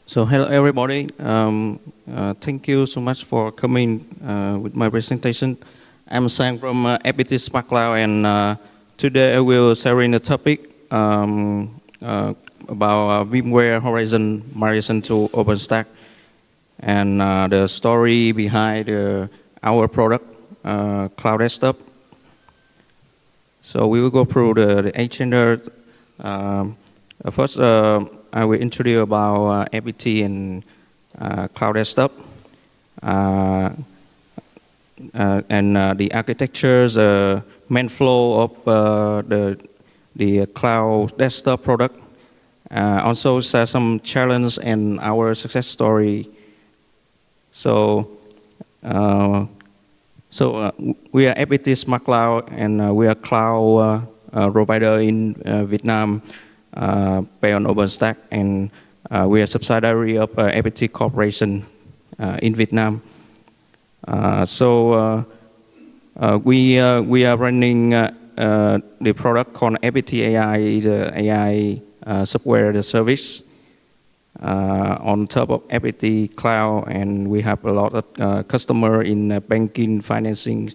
So hello everybody. Thank you so much for coming with my presentation. I'm Sang from FPT Smart Cloud, and today I will sharing a topic about VMware Horizon migration to OpenStack and the story behind our product, Cloud Desktop. So we will go through the agenda. First, I will introduce about FPT and Cloud Desktop and the architectures, main flow of the Cloud Desktop product. Also, share some challenge and our success story. So, we are FPT Smart Cloud, and we are cloud provider in Vietnam. Pay on OpenStack, and we are a subsidiary of FPT Corporation in Vietnam. We are running the product called FPT AI, the AI software as a service on top of FPT Cloud, and we have a lot of customer in banking, financing,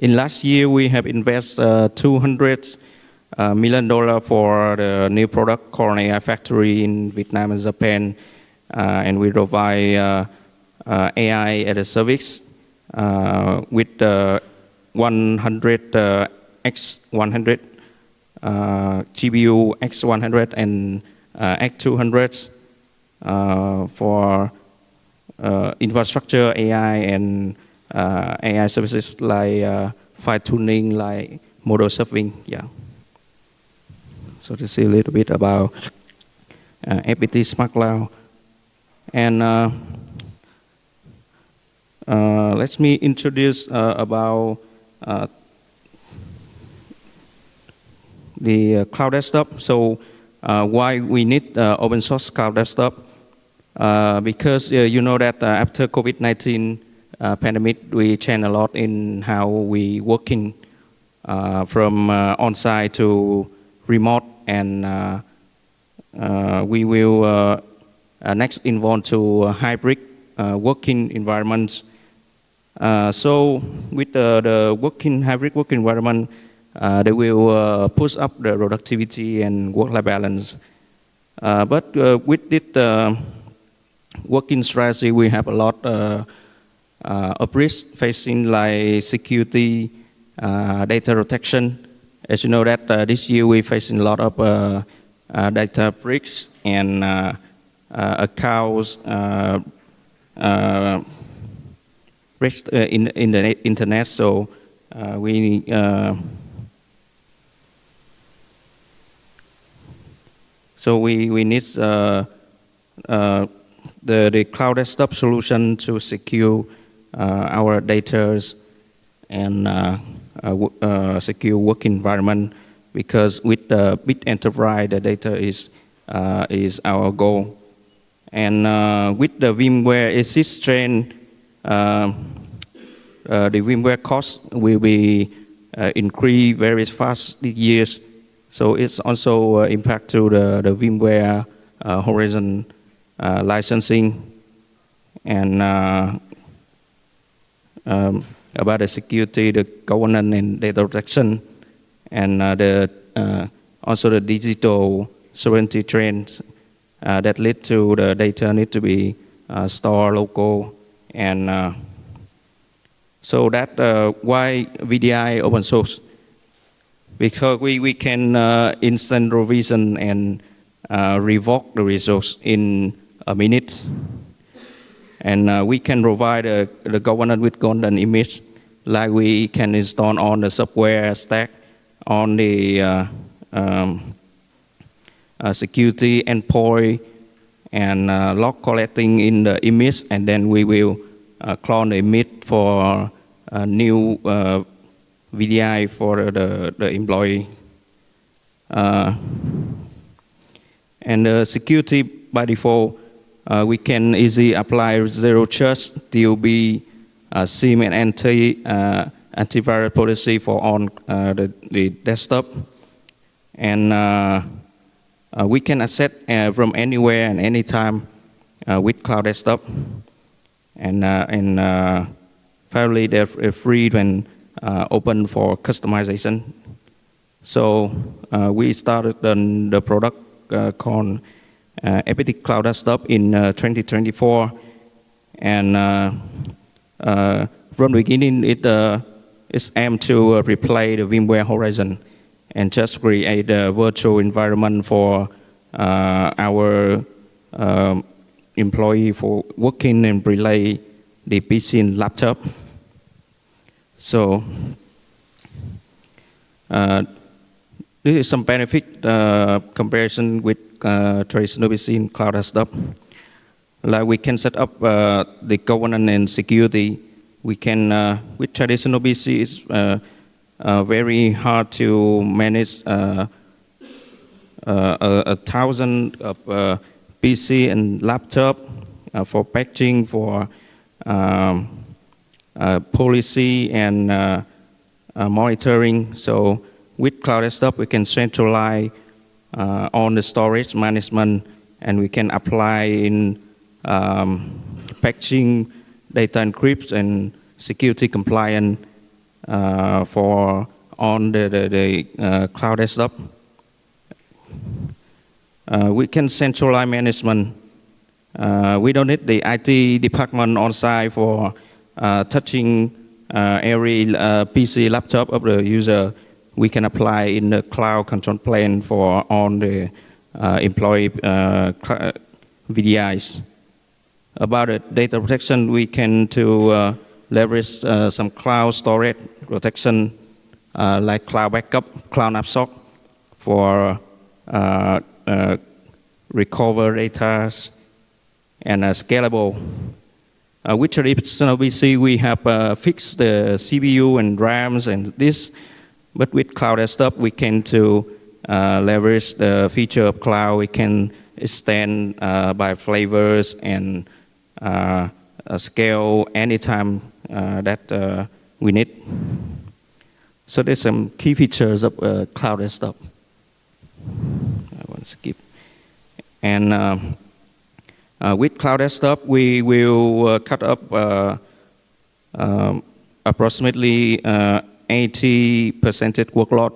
in last year, we have invested $200 million for the new product called AI Factory in Vietnam and Japan, and we provide AI as a service with 100 X100 GPU X100 and X200 for infrastructure AI and AI services like fine tuning, like model serving. Yeah. So to see a little bit about FPT Smart Cloud, and let me introduce about the Cloud Desktop. So why we need open source Cloud Desktop? Because you know that after COVID-19 pandemic, we changed a lot in how we working from on-site to remote, and we will next involve to hybrid working environments. So with the hybrid working environment, they will push up the productivity and work-life balance. But with this working strategy, we have a lot of risk facing, like security, data protection. As you know that this year we're facing a lot of data breaches and accounts breached in the internet. So we need the Cloud Desktop solution to secure our data and secure work environment, because with the big enterprise, the data is our goal. And with the VMware Assist Tran, the VMware cost will be increase very fast these years. So it's also impact to the VMware Horizon licensing, and about the security, the governance and data protection, and also the digital sovereignty trends that lead to the data need to be stored local, and so that why VDI open source, because we can instant revision and revoke the resource in a minute. And we can provide the governance with golden image, like we can install on the software stack, on the security endpoint, and log collecting in the image, and then we will clone the image for a new VDI for the employee. And the security by default, we can easily apply zero trust, DOB, SIEM, and antivirus policy for on the desktop. And We can access from anywhere and anytime with Cloud Desktop, and finally they're free and open for customization. So we started the product called Epic Cloud Desktop in 2024, and from the beginning it's aimed to replace the VMware Horizon and just create a virtual environment for our employee for working and relay the PC and laptop. So this is some benefit comparison with traditional PC and Cloud Desktop. Like we can set up the governance and security. We can, with traditional PC, it's very hard to manage 1,000 of PC and laptop for patching, for policy and monitoring. So with Cloud Desktop, we can centralize on the storage management, and we can apply in patching, data encryption, and security compliance for on the Cloud Desktop. We can centralize management. We don't need the IT department on site for touching every PC laptop of the user. We can apply in the cloud control plane for on the employee VDIs. About the data protection, we can to leverage some cloud storage protection like cloud backup, cloud snapshot for recover data and scalable. With traditional PC, we have fixed the CPU and RAMs and this, but with Cloud Desktop, we can to leverage the feature of cloud. We can extend by flavors and scale anytime that we need. So there's some key features of Cloud Desktop. I want to skip. And with Cloud Desktop, we will cut up approximately 80% workload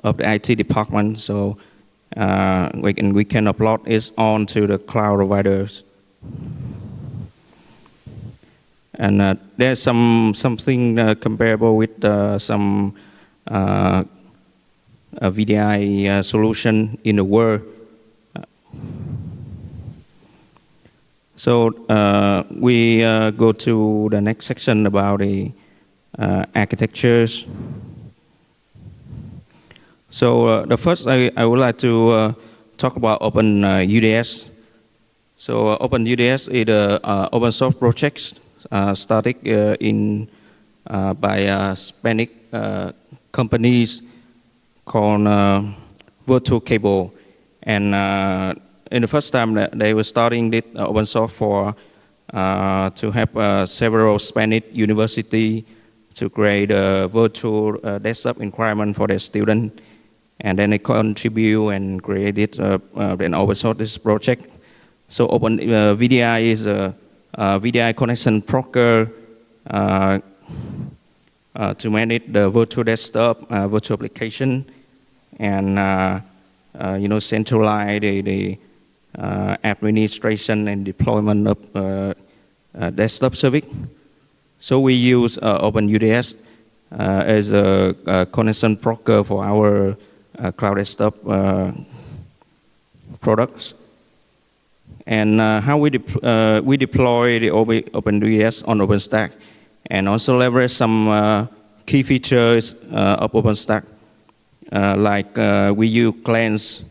of the IT department. So we can upload it onto the cloud providers. And there's something comparable with some VDI solution in the world. So we go to the next section about the architectures. So the first, I would like to talk about OpenUDS. So OpenUDS is an open source project started by Spanish companies called Virtual Cable. And in the first time that they were starting this open source for to have several Spanish universities to create a virtual desktop environment for their students. And then they contribute and created an open source this project. So VDI is a VDI connection broker to manage the virtual desktop, virtual application, and centralize the administration and deployment of desktop service. So we use OpenUDS as a connection broker for our Cloud Desktop products. And how we deploy the OpenUDS on OpenStack, and also leverage some key features of OpenStack, like we use cleanse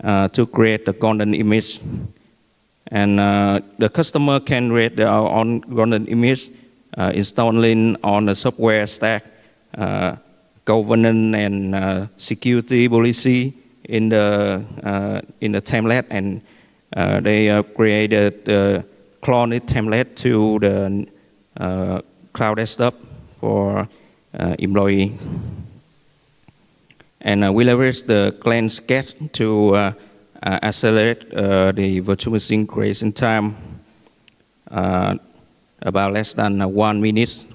to create the golden image, and the customer can create their own golden image, installing on the software stack, governance and security policy in the template, and they created the cloned template to the Cloud Desktop for employee. And we leverage the cleanse sketch to accelerate the virtual machine creation time about less than 1 minute.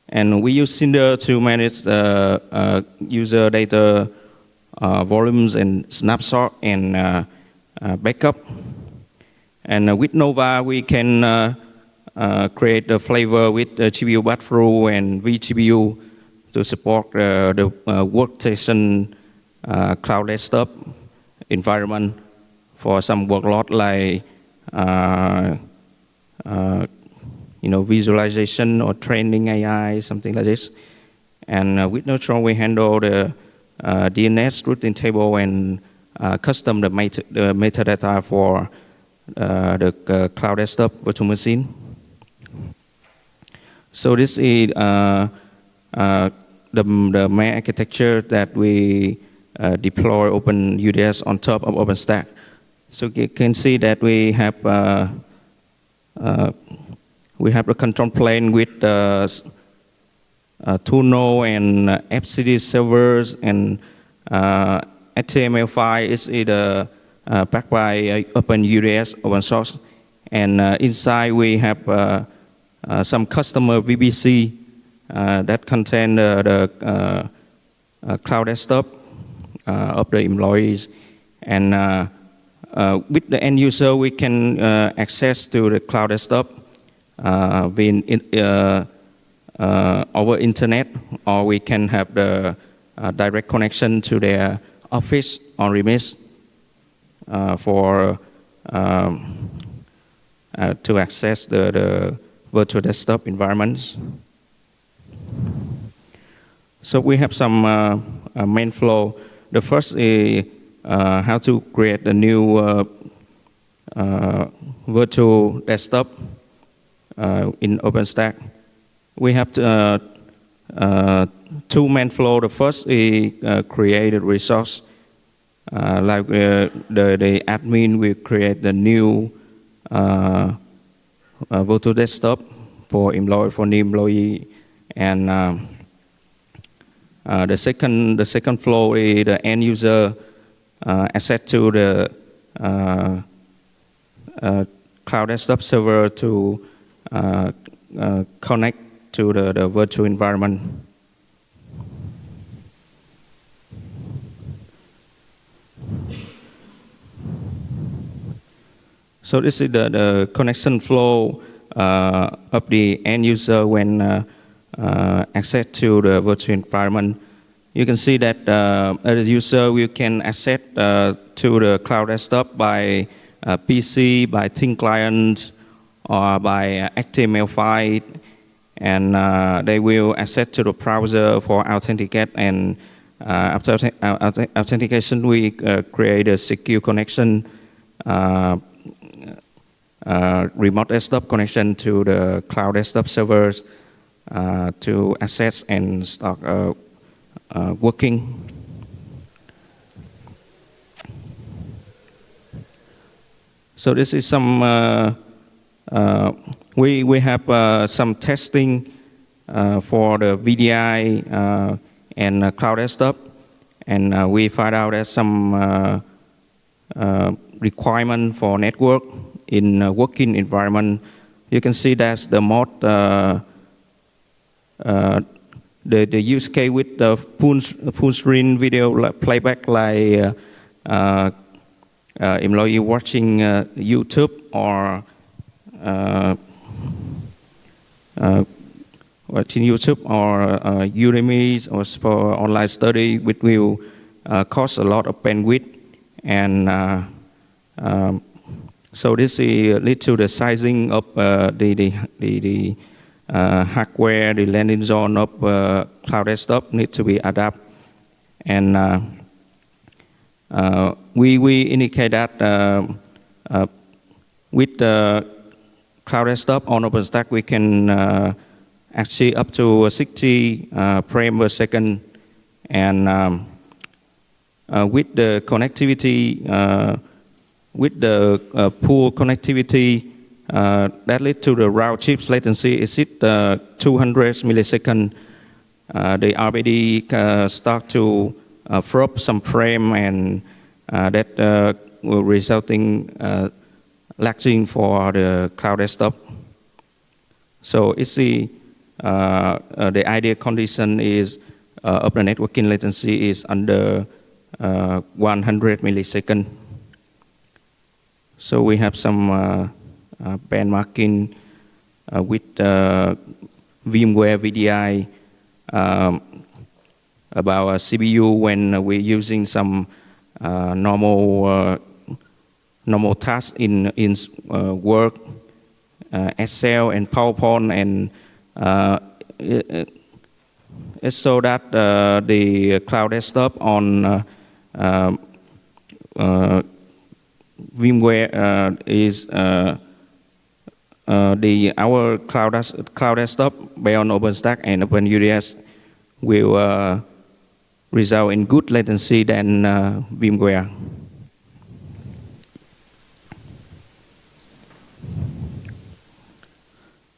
And we use Cinder to manage user data volumes and snapshot and backup. And with Nova, we can create a flavor with GPU backthrough and vGPU to support the workstation cloud desktop environment for some workload like visualization or training AI, something like this. And with Neutron, we handle the DNS routing table and custom the metadata for the cloud desktop virtual machine. So this is the main architecture that we deploy OpenUDS on top of OpenStack. So you can see that we have the control plane with Tuno and FCD servers and HTML5 is either backed by OpenUDS open source. And inside we have some customer VPC that contain the cloud desktop of the employees. And with the end user, we can access to the cloud desktop over internet, or we can have the direct connection to their office on premise to access the virtual desktop environments. So we have some main flow. The first is how to create a new virtual desktop in OpenStack. We have two main flow. The first is create a resource. Like the admin will create the new virtual desktop for new employee, and the second flow is the end user access to the cloud desktop server to connect to the virtual environment. So this is the connection flow of the end user when access to the virtual environment. You can see that as a user, we can access to the cloud desktop by PC, by thin client, or by HTML5, and they will access to the browser for authenticate. And after authentication, we create a secure connection, remote desktop connection to the cloud desktop servers to access and start working. So this is some, we have some testing for the VDI and cloud desktop, and we find out that some requirement for network in a working environment. You can see that's the mod, the use case with the full screen video playback, like employee watching YouTube or watching YouTube or Udemy or for online study, which will cost a lot of bandwidth. And so this lead to the sizing of the hardware, the landing zone of cloud desktop need to be adapted. And we indicate that with the cloud desktop on OpenStack, we can achieve up to 60 frames per second. And with the connectivity, with the poor connectivity, that leads to the round trip latency exceed 200 milliseconds. The RBD start to drop some frame, and that will resulting lagging for the cloud desktop. So it's the ideal condition is of the networking latency is under 100 milliseconds. So we have some benchmarking with VMware VDI about a CPU when we're using some normal tasks in work, Excel and PowerPoint, and it's so that the cloud desktop on VMware is our cloud desktop based on OpenStack and OpenUDS will result in good latency than VMware.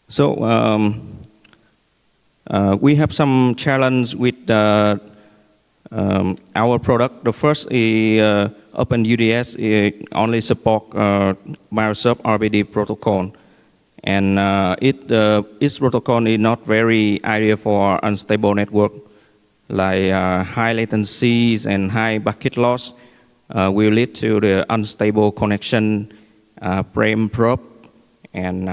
So we have some challenge with our product. The first is OpenUDS only support Microsoft RBD protocol, and its protocol is not very ideal for unstable network, like high latencies and high packet loss will lead to the unstable connection, frame drop, and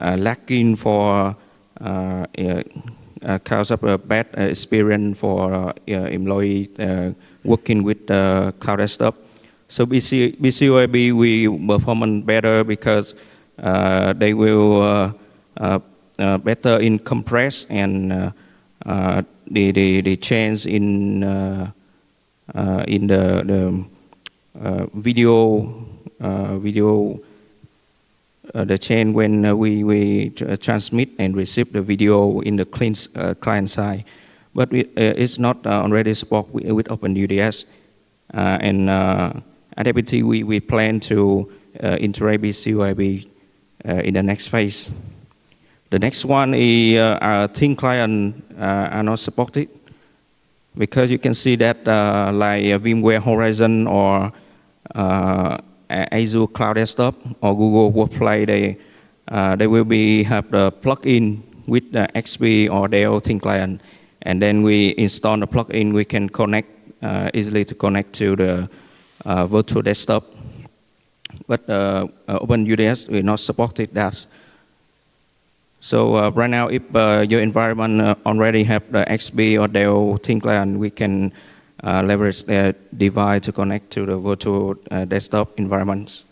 lagging for cause of a bad experience for employee working with the cloud desktop. So BCOIB will perform better because they will better in compress and the change in the video the chain when we transmit and receive the video in the client side, but it's not already support with OpenUDS, and at APT we plan to integrate BCOIB in the next phase. The next one is thin client are not supported, because you can see that like VMware Horizon or Azure Cloud Desktop or Google Workplace, they will have the plugin with the XP or Dell thin client, and then we install the plugin. We can connect easily to connect to the virtual desktop. But OpenUDS will not support that. So right now, if your environment already have the XP or Dell thin client, we can leverage their device to connect to the virtual desktop environments.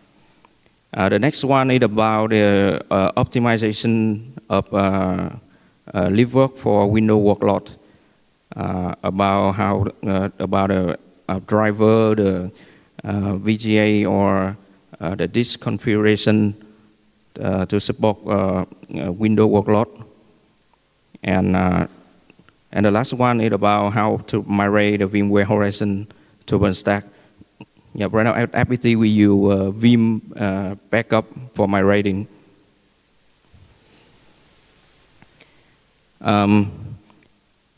The next one is about the optimization of live work for Windows workload. About how about a driver, the VGA or the disk configuration to support Windows workload, and the last one is about how to migrate the VMware Horizon to OpenStack. Yeah, right now at APT we use Vim backup for migrating.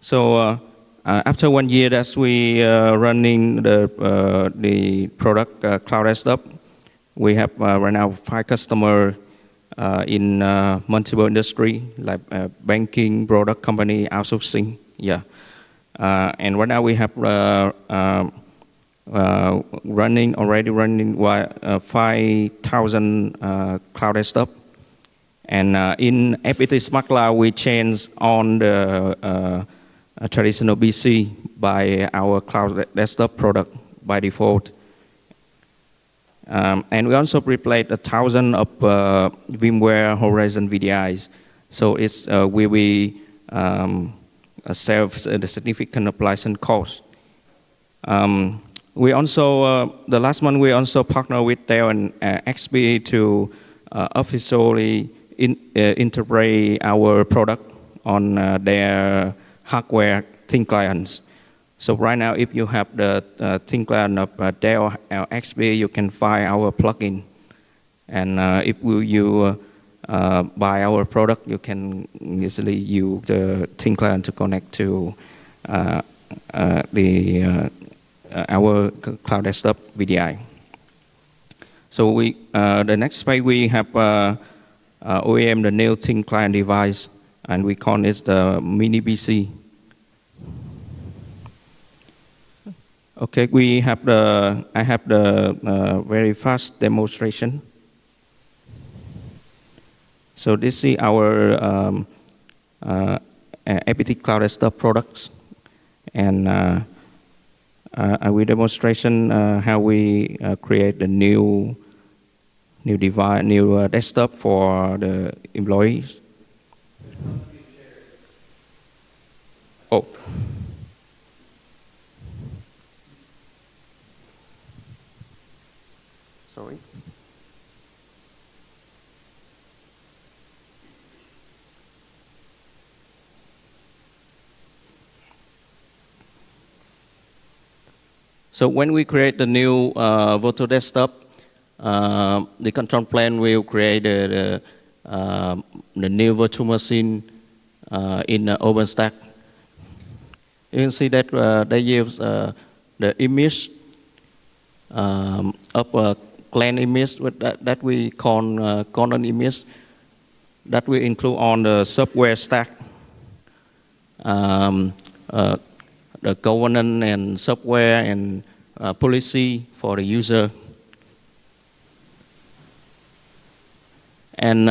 So after 1 year that we running the product cloud desktop, we have right now 5 customers in multiple industry like banking, product company, outsourcing. Yeah, and right now we have already running 5,000 cloud desktop, and in FPT Smart Cloud we change on the traditional BC by our cloud desktop product by default. And we also replaced 1,000 of VMware Horizon VDIs. So it's will be save the significant license cost. We also the last month we also partner with Dell and XP to officially integrate our product on their hardware thin clients. So right now, if you have the thin client of Dell or XP, you can find our plugin. And if you buy our product, you can easily use the thin client to connect to the our cloud desktop VDI. So the next page we have OEM, the new thin client device, and we call it the mini PC. Okay, I have the very fast demonstration. So this is our APT Cloud Desktop products, and I will demonstration how we create the new device, new desktop for the employees. Oh. Sorry. So when we create the new virtual desktop, the control plane will create the new virtual machine in OpenStack. You can see that they use the image of a clan image that we call common image that we include on the software stack. The governance and software and policy for the user. And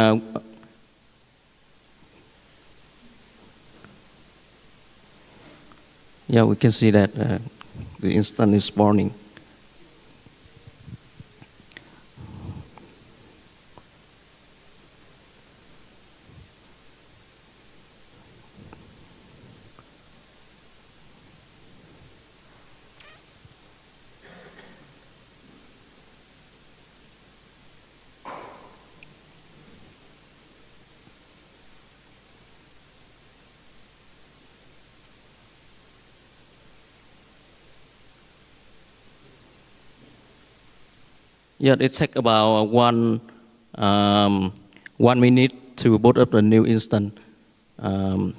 yeah, we can see that the instance is spawning. Yeah, it takes about 1 minute to boot up the new instance. You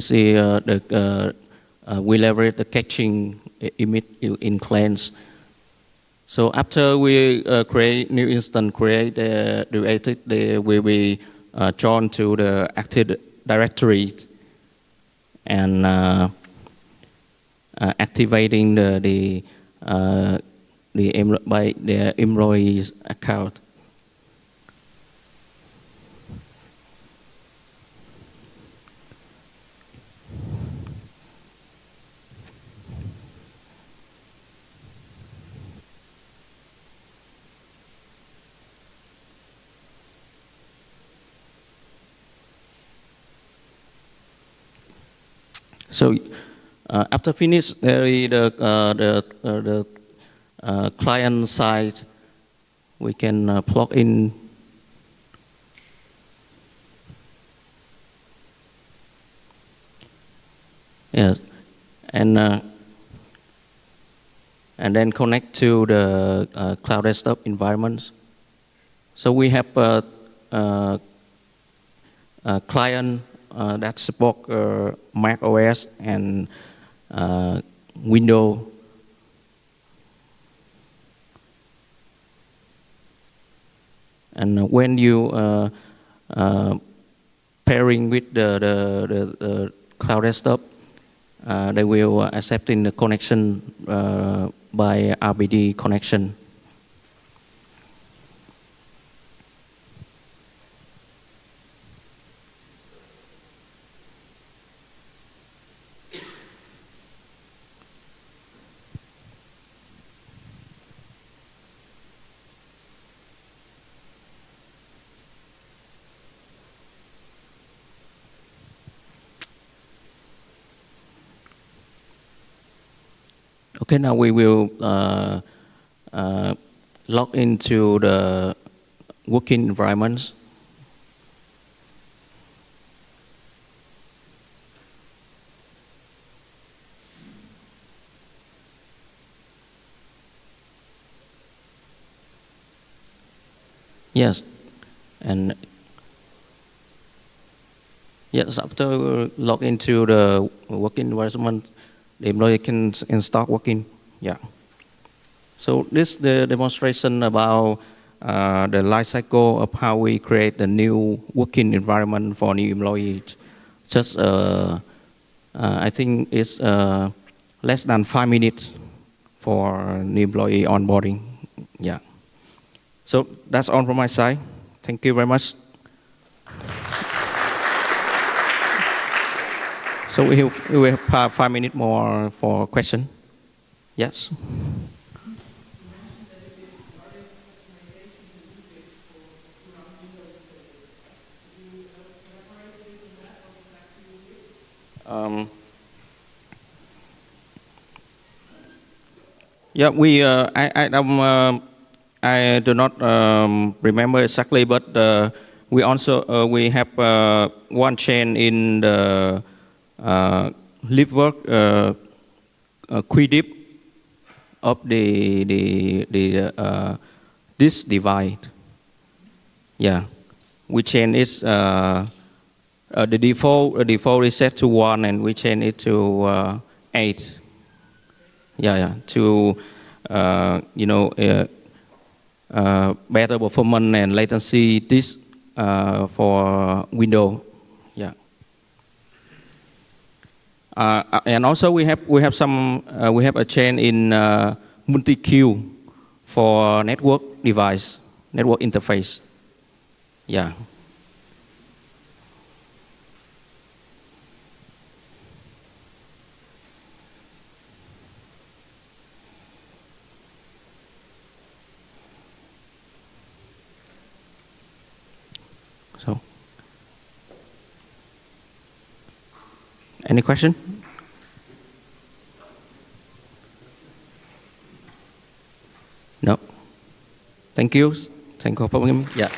see, we leverage the caching image in clans. So after we create new instance, they will be drawn to the Active Directory and activating the employee's account. So after finish, the client side, we can plug in. Yes, and then connect to the cloud desktop environments. So we have a client that support Mac OS and Windows. And when you pairing with the cloud desktop, they will accepting the connection by RBD connection. Okay, now we will log into the working environments. Yes, and yes, after log into the working environment, the employee can start working. Yeah. So this is the demonstration about the life cycle of how we create the new working environment for new employees. Just I think it's less than 5 minutes for new employee onboarding. Yeah. So that's all from my side. Thank you very much. So we have 5 minutes more for question. Yes. Yeah, I do not remember exactly, but we also we have one chain in the live-work QDIP of this device. Yeah, we change is the default is set to 1, and we change it to 8. Yeah, to better performance and latency this for Windows. Yeah. And also we have a chain in multi-queue for network device, network interface. Yeah. So, any question? No. Thank you. Thank you for having me. Yeah.